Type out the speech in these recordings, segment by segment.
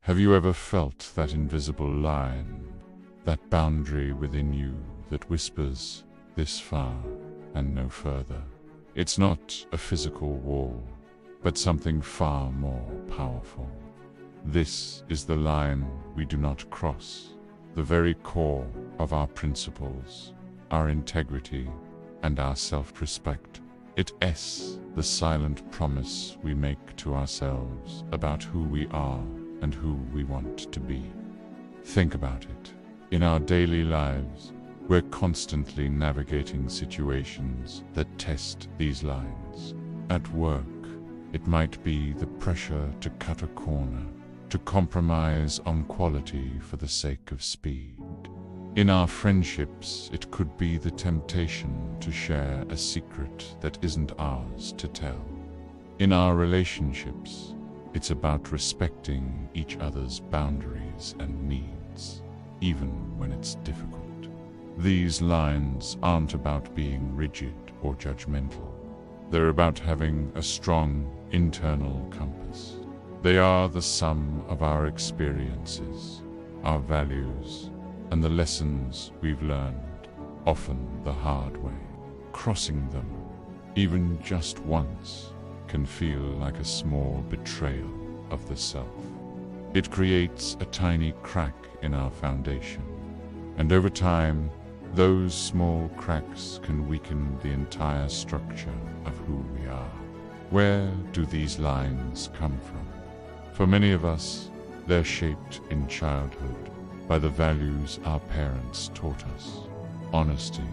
Have you ever felt that invisible line, that boundary within you that whispers this far and no further? It's not a physical wall, but something far more powerful. This is the line we do not cross, the very core of our principles, our integrity, and our self-respect. It's the silent promise we make to ourselves about who we are and who we want to be. Think about it. In our daily lives, we're constantly navigating situations that test these lines. At work, it might be the pressure to cut a corner, to compromise on quality for the sake of speed. In our friendships, it could be the temptation to share a secret that isn't ours to tell. In our relationships, it's about respecting each other's boundaries and needs, even when it's difficult. These lines aren't about being rigid or judgmental. They're about having a strong internal compass. They are the sum of our experiences, our values, and the lessons we've learned, often the hard way. Crossing them, even just once, can feel like a small betrayal of the self. It creates a tiny crack in our foundation, and over time, those small cracks can weaken the entire structure of who we are. Where do these lines come from? For many of us, they're shaped in childhood by the values our parents taught us: honesty,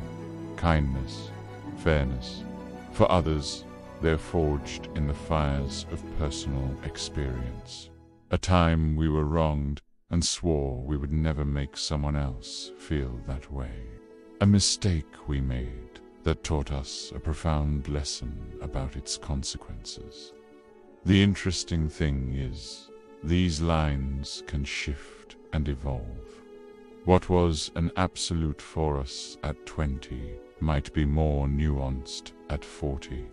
kindness, fairness. For others, they're forged in the fires of personal experience. A time we were wronged and swore we would never make someone else feel that way. A mistake we made that taught us a profound lesson about its consequences. The interesting thing is, these lines can shift and evolve. What was an absolute for us at 20 might be more nuanced at 40.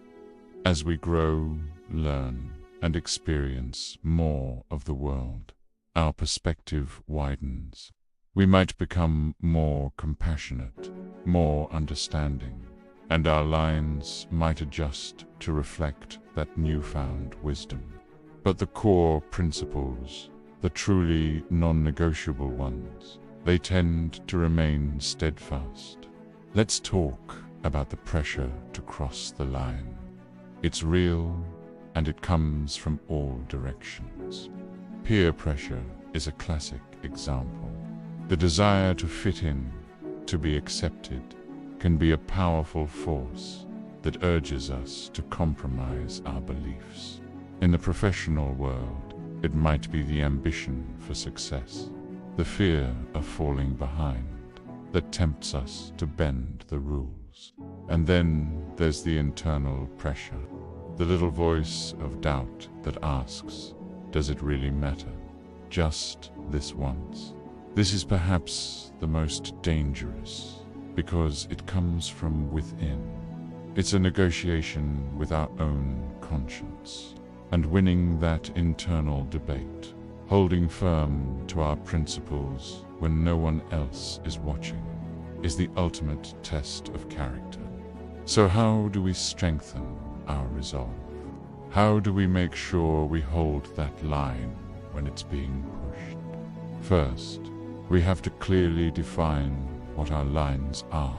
As we grow, learn, and experience more of the world, our perspective widens. We might become more compassionate, more understanding, and our lines might adjust to reflect that newfound wisdom. But the core principles, the truly non-negotiable ones, they tend to remain steadfast. Let's talk about the pressure to cross the line. It's real, and it comes from all directions. Peer pressure is a classic example. The desire to fit in, to be accepted, can be a powerful force that urges us to compromise our beliefs. In the professional world, it might be the ambition for success, the fear of falling behind, that tempts us to bend the rules. And then there's the internal pressure, the little voice of doubt that asks, does it really matter? Just this once? This is perhaps the most dangerous, because it comes from within. It's a negotiation with our own conscience, and winning that internal debate, holding firm to our principles when no one else is watching, is the ultimate test of character. So how do we strengthen our resolve? How do we make sure we hold that line when it's being pushed? First, we have to clearly define what our lines are.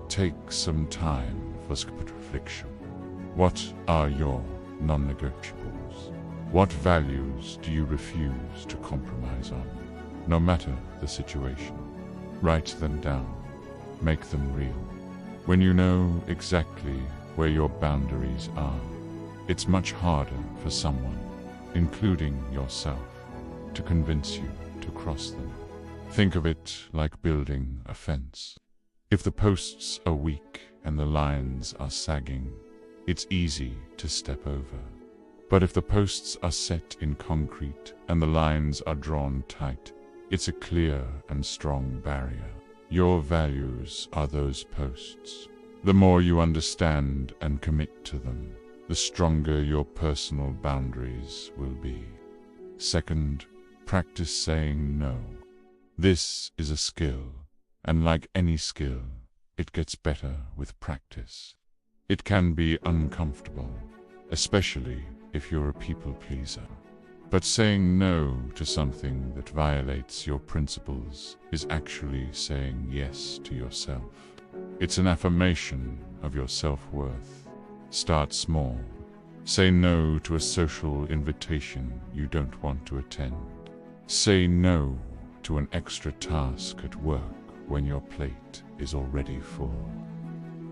Take some time for reflection. What are your non-negotiables? What values do you refuse to compromise on? No matter the situation, write them down. Make them real. When you know exactly where your boundaries are, it's much harder for someone, including yourself, to convince you to cross them. Think of it like building a fence. If the posts are weak and the lines are sagging, it's easy to step over. But if the posts are set in concrete and the lines are drawn tight, it's a clear and strong barrier. Your values are those posts. The more you understand and commit to them, the stronger your personal boundaries will be. Second, practice saying no. This is a skill, and like any skill, it gets better with practice. It can be uncomfortable, especially if you're a people pleaser. But saying no to something that violates your principles is actually saying yes to yourself. It's an affirmation of your self-worth. Start small. Say no to a social invitation you don't want to attend. Say no to an extra task at work when your plate is already full.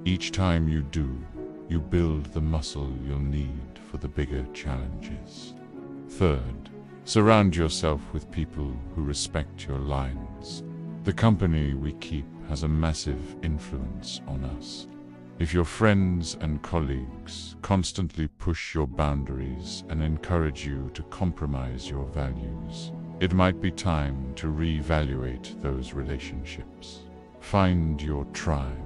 Each time you do, you build the muscle you'll need for the bigger challenges. Third, surround yourself with people who respect your lines. The company we keep has a massive influence on us. If your friends and colleagues constantly push your boundaries and encourage you to compromise your values, it might be time to reevaluate those relationships. Find your tribe.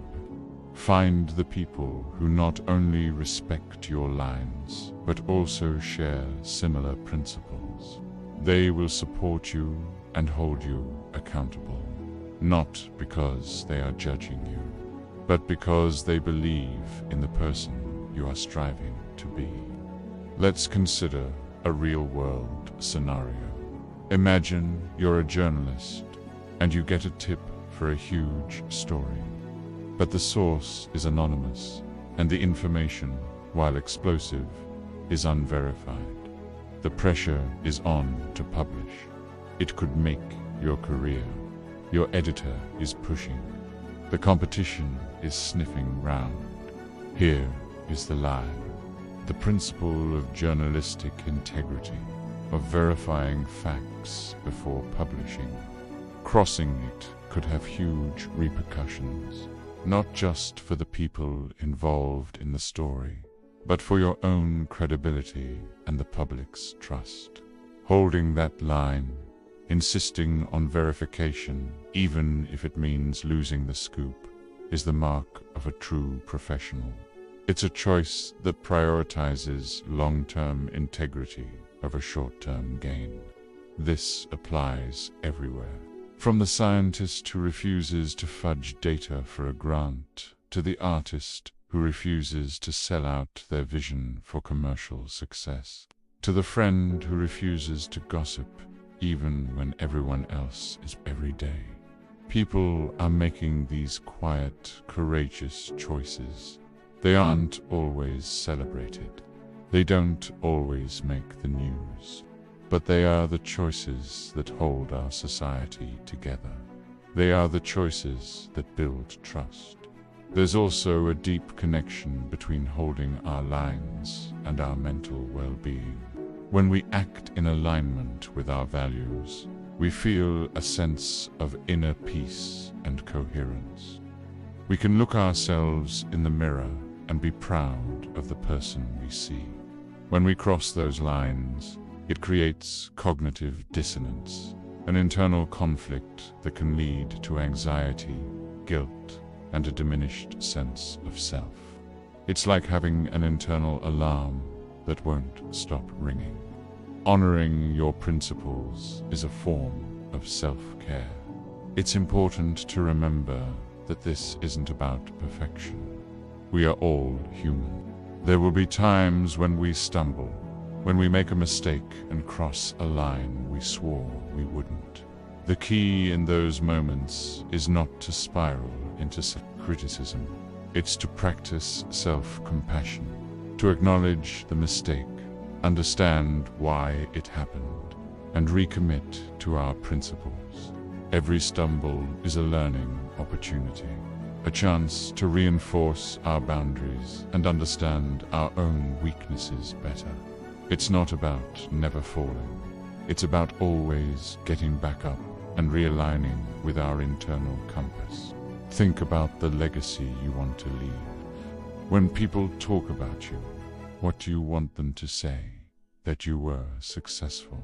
Find the people who not only respect your lines, but also share similar principles. They will support you and hold you accountable, not because they are judging you, but because they believe in the person you are striving to be. Let's consider a real-world scenario. Imagine you're a journalist and you get a tip for a huge story. But the source is anonymous, and the information, while explosive, is unverified. The pressure is on to publish. It could make your career. Your editor is pushing. The competition is sniffing round. Here is the line. The principle of journalistic integrity, of verifying facts before publishing. Crossing it could have huge repercussions. Not just for the people involved in the story, but for your own credibility and the public's trust. Holding that line, insisting on verification, even if it means losing the scoop, is the mark of a true professional. It's a choice that prioritizes long-term integrity over short-term gain. This applies everywhere. From the scientist who refuses to fudge data for a grant, to the artist who refuses to sell out their vision for commercial success, to the friend who refuses to gossip even when everyone else is every day. People are making these quiet, courageous choices. They aren't always celebrated. They don't always make the news. But they are the choices that hold our society together. They are the choices that build trust. There's also a deep connection between holding our lines and our mental well-being. When we act in alignment with our values, we feel a sense of inner peace and coherence. We can look ourselves in the mirror and be proud of the person we see. When we cross those lines, it creates cognitive dissonance, an internal conflict that can lead to anxiety, guilt, and a diminished sense of self. It's like having an internal alarm that won't stop ringing. Honoring your principles is a form of self-care. It's important to remember that this isn't about perfection. We are all human. There will be times when we stumble, when we make a mistake and cross a line we swore we wouldn't. The key in those moments is not to spiral into self-criticism. It's to practice self-compassion, to acknowledge the mistake, understand why it happened, and recommit to our principles. Every stumble is a learning opportunity, a chance to reinforce our boundaries and understand our own weaknesses better. It's not about never falling. It's about always getting back up and realigning with our internal compass. Think about the legacy you want to leave. When people talk about you, what do you want them to say? That you were successful,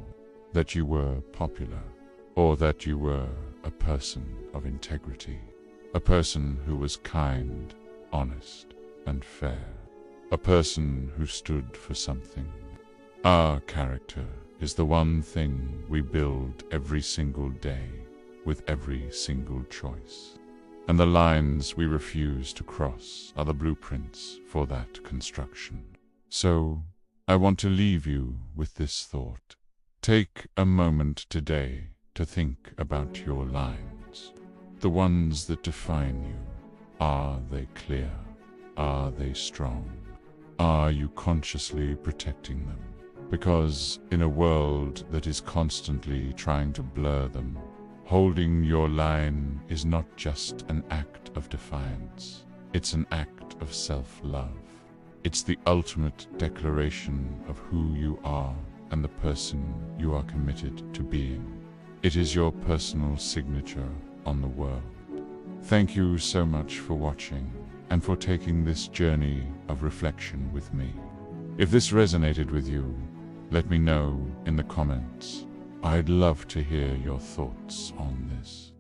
that you were popular, or that you were a person of integrity, a person who was kind, honest, and fair, a person who stood for something. Our character is the one thing we build every single day with every single choice. And the lines we refuse to cross are the blueprints for that construction. So, I want to leave you with this thought. Take a moment today to think about your lines. The ones that define you. Are they clear? Are they strong? Are you consciously protecting them? Because in a world that is constantly trying to blur them, holding your line is not just an act of defiance. It's an act of self-love. It's the ultimate declaration of who you are and the person you are committed to being. It is your personal signature on the world. Thank you so much for watching and for taking this journey of reflection with me. If this resonated with you, let me know in the comments. I'd love to hear your thoughts on this.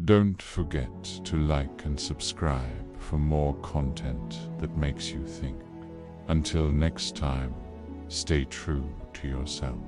Don't forget to like and subscribe for more content that makes you think. Until next time, stay true to yourself.